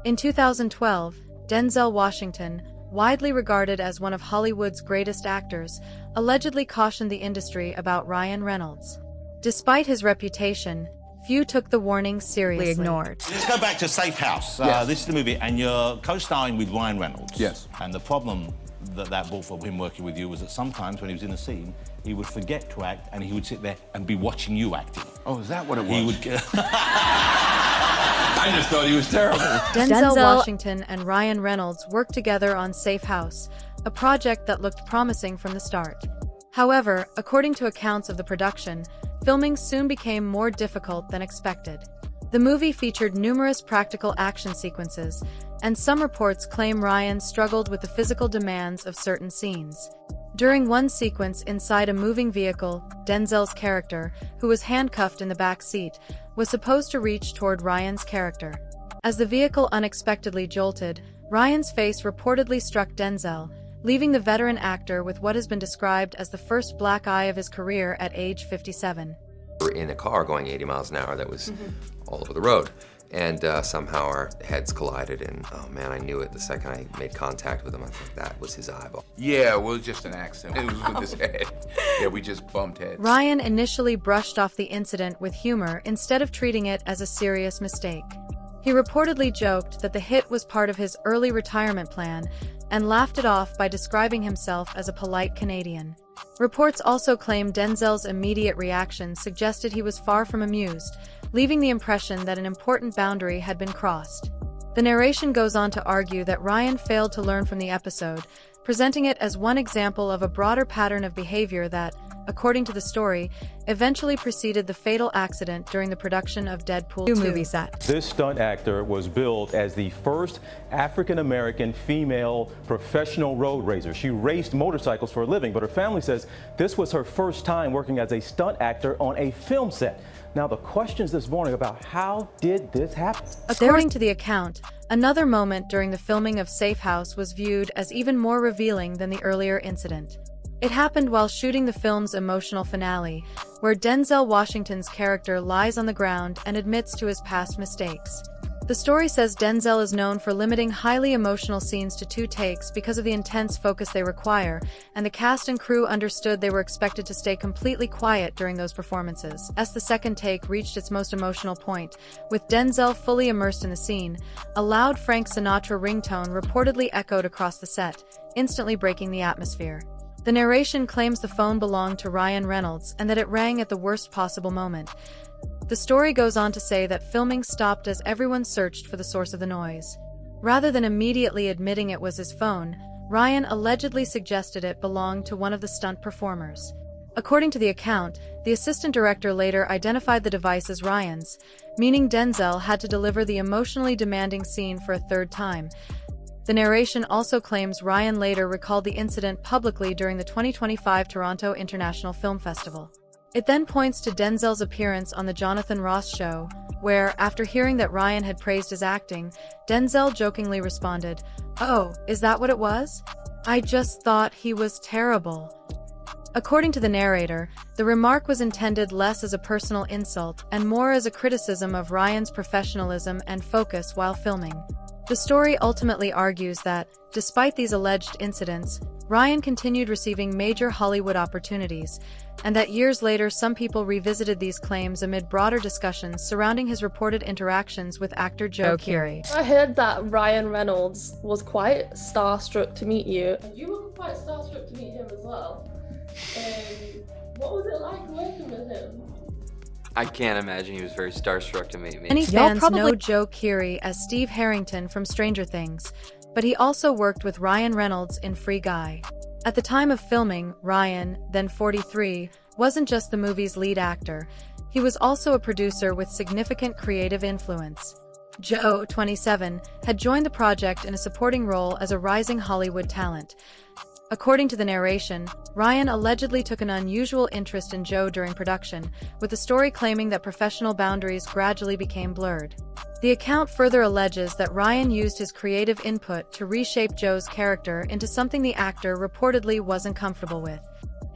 In 2012, Denzel Washington, widely regarded as one of Hollywood's greatest actors, allegedly cautioned the industry about Ryan Reynolds. Despite his reputation, few took the warning seriously. Ignored. Let's go back to Safe House. Yes. This is the movie, and you're co-starring with Ryan Reynolds. Yes. And the problem that brought for him working with you was that sometimes when he was in a scene, he would forget to act, and he would sit there and be watching you acting. Oh, is that what it was? He would. I just thought he was terrible. Denzel Washington and Ryan Reynolds worked together on Safe House, a project that looked promising from the start. However, according to accounts of the production, filming soon became more difficult than expected. The movie featured numerous practical action sequences, and some reports claim Ryan struggled with the physical demands of certain scenes. During one sequence inside a moving vehicle, Denzel's character, who was handcuffed in the back seat, was supposed to reach toward Ryan's character. As the vehicle unexpectedly jolted, Ryan's face reportedly struck Denzel, leaving the veteran actor with what has been described as the first black eye of his career at age 57. We're in a car going 80 miles an hour that was all over the road. And somehow our heads collided, and oh man, I knew it the second I made contact with him. I think that was his eyeball. Yeah, well, it was just an accident. It was with his head. Yeah, we just bumped heads. Ryan initially brushed off the incident with humor instead of treating it as a serious mistake. He reportedly joked that the hit was part of his early retirement plan and laughed it off by describing himself as a polite Canadian. Reports also claim Denzel's immediate reaction suggested he was far from amused, leaving the impression that an important boundary had been crossed. The narration goes on to argue that Ryan failed to learn from the episode, presenting it as one example of a broader pattern of behavior that, according to the story, eventually preceded the fatal accident during the production of Deadpool 2 movie set. This stunt actor was billed as the first African-American female professional road racer. She raced motorcycles for a living, but her family says this was her first time working as a stunt actor on a film set. Now, the questions this morning about how did this happen? According to the account, another moment during the filming of Safe House was viewed as even more revealing than the earlier incident. It happened while shooting the film's emotional finale, where Denzel Washington's character lies on the ground and admits to his past mistakes. The story says Denzel is known for limiting highly emotional scenes to 2 takes because of the intense focus they require, and the cast and crew understood they were expected to stay completely quiet during those performances. As the second take reached its most emotional point, with Denzel fully immersed in the scene, a loud Frank Sinatra ringtone reportedly echoed across the set, instantly breaking the atmosphere. The narration claims the phone belonged to Ryan Reynolds and that it rang at the worst possible moment. The story goes on to say that filming stopped as everyone searched for the source of the noise. Rather than immediately admitting it was his phone, Ryan allegedly suggested it belonged to one of the stunt performers. According to the account, the assistant director later identified the device as Ryan's, meaning Denzel had to deliver the emotionally demanding scene for a third time. The narration also claims Ryan later recalled the incident publicly during the 2025 Toronto International Film Festival. It then points to Denzel's appearance on The Jonathan Ross Show, where, after hearing that Ryan had praised his acting, Denzel jokingly responded, "Oh, is that what it was? I just thought he was terrible." According to the narrator, the remark was intended less as a personal insult and more as a criticism of Ryan's professionalism and focus while filming. The story ultimately argues that, despite these alleged incidents, Ryan continued receiving major Hollywood opportunities, and that years later some people revisited these claims amid broader discussions surrounding his reported interactions with actor Joe Keery. I heard that Ryan Reynolds was quite starstruck to meet you. And you were quite starstruck to meet him as well. What was it like working with him? I can't imagine he was very starstruck to meet me. Many fans know Joe Keery as Steve Harrington from Stranger Things, but he also worked with Ryan Reynolds in Free Guy. At the time of filming, Ryan, then 43, wasn't just the movie's lead actor. He was also a producer with significant creative influence. Joe, 27, had joined the project in a supporting role as a rising Hollywood talent. According to the narration, Ryan allegedly took an unusual interest in Joe during production, with the story claiming that professional boundaries gradually became blurred. The account further alleges that Ryan used his creative input to reshape Joe's character into something the actor reportedly wasn't comfortable with.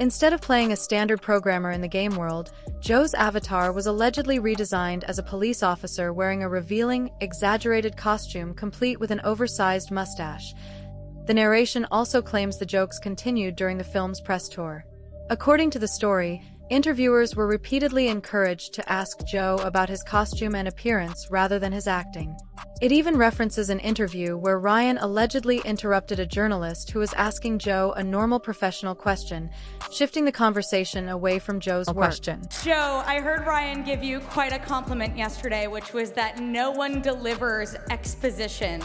Instead of playing a standard programmer in the game world, Joe's avatar was allegedly redesigned as a police officer wearing a revealing, exaggerated costume complete with an oversized mustache. The narration also claims the jokes continued during the film's press tour. According to the story, interviewers were repeatedly encouraged to ask Joe about his costume and appearance rather than his acting. It even references an interview where Ryan allegedly interrupted a journalist who was asking Joe a normal professional question, shifting the conversation away from Joe's work. Joe, I heard Ryan give you quite a compliment yesterday, which was that no one delivers exposition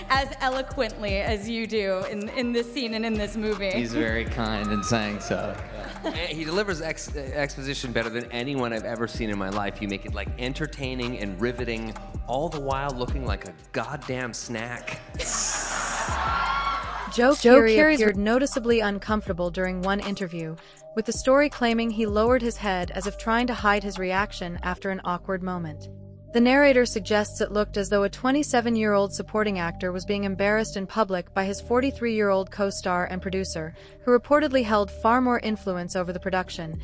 as eloquently as you do in this scene and in this movie. He's very kind in saying so. He delivers exposition better than anyone I've ever seen in my life. You make it like entertaining and riveting, all the while looking like a goddamn snack. Joe Keery appeared noticeably uncomfortable during one interview, with the story claiming he lowered his head as if trying to hide his reaction after an awkward moment. The narrator suggests it looked as though a 27-year-old supporting actor was being embarrassed in public by his 43-year-old co-star and producer, who reportedly held far more influence over the production.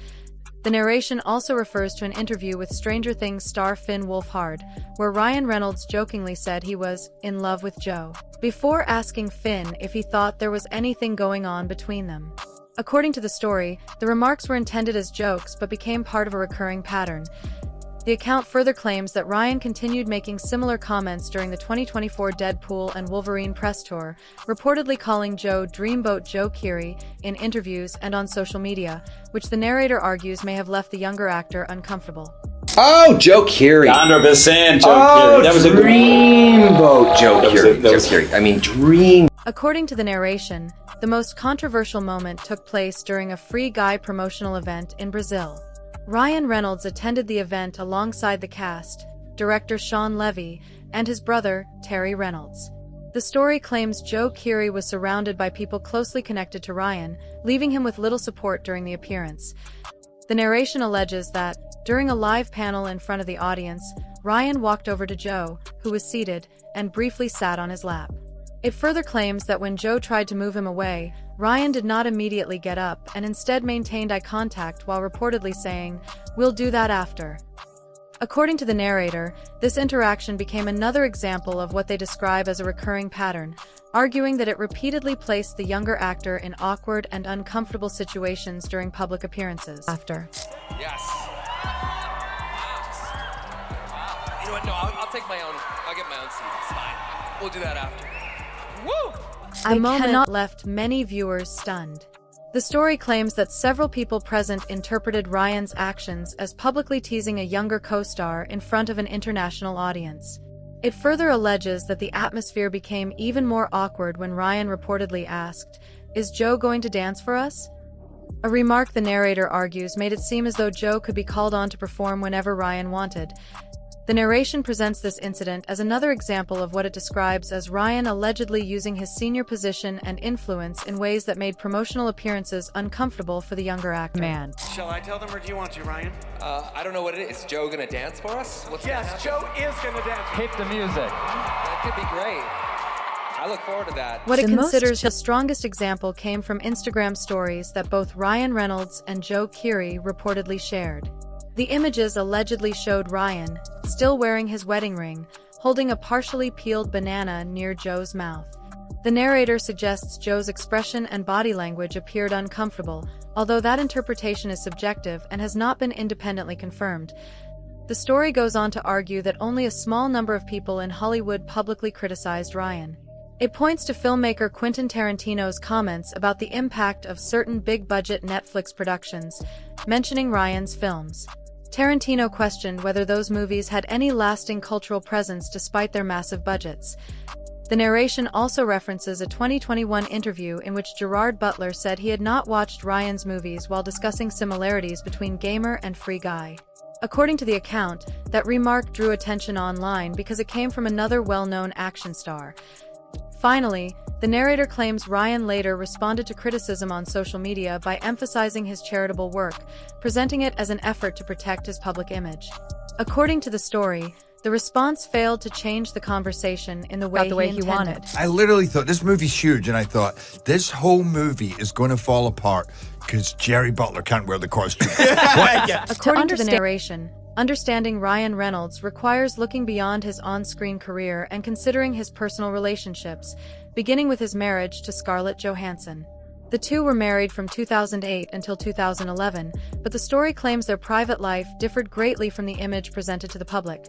The narration also refers to an interview with Stranger Things star Finn Wolfhard, where Ryan Reynolds jokingly said he was in love with Joe, before asking Finn if he thought there was anything going on between them. According to the story, the remarks were intended as jokes but became part of a recurring pattern. The account further claims that Ryan continued making similar comments during the 2024 Deadpool and Wolverine press tour, reportedly calling Joe Dreamboat Joe Keery in interviews and on social media, which the narrator argues may have left the younger actor uncomfortable. Oh, Joe Keery. 100% Joe Keery. That was a Dreamboat Joe Keery. Joe Keery. I mean, dream. According to the narration, the most controversial moment took place during a Free Guy promotional event in Brazil. Ryan Reynolds attended the event alongside the cast, director Sean Levy, and his brother, Terry Reynolds. The story claims Joe Keery was surrounded by people closely connected to Ryan, leaving him with little support during the appearance. The narration alleges that, during a live panel in front of the audience, Ryan walked over to Joe, who was seated, and briefly sat on his lap. It further claims that when Joe tried to move him away, Ryan did not immediately get up and instead maintained eye contact while reportedly saying, "We'll do that after." According to the narrator, this interaction became another example of what they describe as a recurring pattern, arguing that it repeatedly placed the younger actor in awkward and uncomfortable situations during public appearances. Yes. You know what? No, I'll take my own. I'll get my own seat. It's fine. We'll do that after. Woo! The moment left many viewers stunned. The story claims that several people present interpreted Ryan's actions as publicly teasing a younger co-star in front of an international audience. It further alleges that the atmosphere became even more awkward when Ryan reportedly asked, "Is Joe going to dance for us?" A remark the narrator argues made it seem as though Joe could be called on to perform whenever Ryan wanted. The narration presents this incident as another example of what it describes as Ryan allegedly using his senior position and influence in ways that made promotional appearances uncomfortable for the younger actor. Shall I tell them, or do you want to, Ryan? I don't know what it is. Is Joe gonna dance for us? Yes, Joe is going to dance. Hit the music. That could be great. I look forward to that. What it considers the strongest example came from Instagram stories that both Ryan Reynolds and Joe Keery reportedly shared. The images allegedly showed Ryan, still wearing his wedding ring, holding a partially peeled banana near Joe's mouth. The narrator suggests Joe's expression and body language appeared uncomfortable, although that interpretation is subjective and has not been independently confirmed. The story goes on to argue that only a small number of people in Hollywood publicly criticized Ryan. It points to filmmaker Quentin Tarantino's comments about the impact of certain big-budget Netflix productions, mentioning Ryan's films. Tarantino questioned whether those movies had any lasting cultural presence despite their massive budgets. The narration also references a 2021 interview in which Gerard Butler said he had not watched Ryan's movies while discussing similarities between Gamer and Free Guy. According to the account, that remark drew attention online because it came from another well-known action star. Finally, the narrator claims Ryan later responded to criticism on social media by emphasizing his charitable work, presenting it as an effort to protect his public image. According to the story, The response failed to change the conversation in the way he wanted. I literally thought, this movie's huge, and I thought, this whole movie is going to fall apart because Jerry Butler can't wear the costume. According to the narration, understanding Ryan Reynolds requires looking beyond his on-screen career and considering his personal relationships, beginning with his marriage to Scarlett Johansson. The two were married from 2008 until 2011, but the story claims their private life differed greatly from the image presented to the public.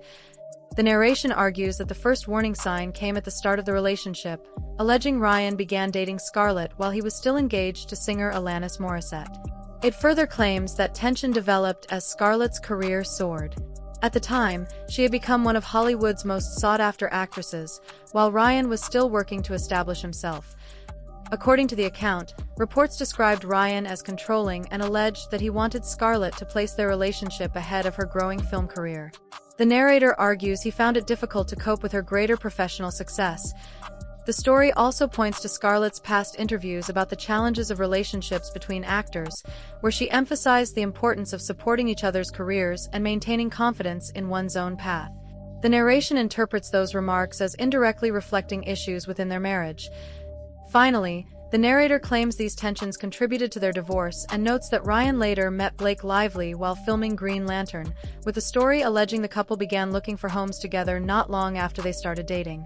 The narration argues that the first warning sign came at the start of the relationship, alleging Ryan began dating Scarlett while he was still engaged to singer Alanis Morissette. It further claims that tension developed as Scarlett's career soared. At the time, she had become one of Hollywood's most sought-after actresses, while Ryan was still working to establish himself. According to the account, reports described Ryan as controlling and alleged that he wanted Scarlett to place their relationship ahead of her growing film career. The narrator argues he found it difficult to cope with her greater professional success. The story also points to Scarlett's past interviews about the challenges of relationships between actors, where she emphasized the importance of supporting each other's careers and maintaining confidence in one's own path. The narration interprets those remarks as indirectly reflecting issues within their marriage. Finally, the narrator claims these tensions contributed to their divorce and notes that Ryan later met Blake Lively while filming Green Lantern, with the story alleging the couple began looking for homes together not long after they started dating.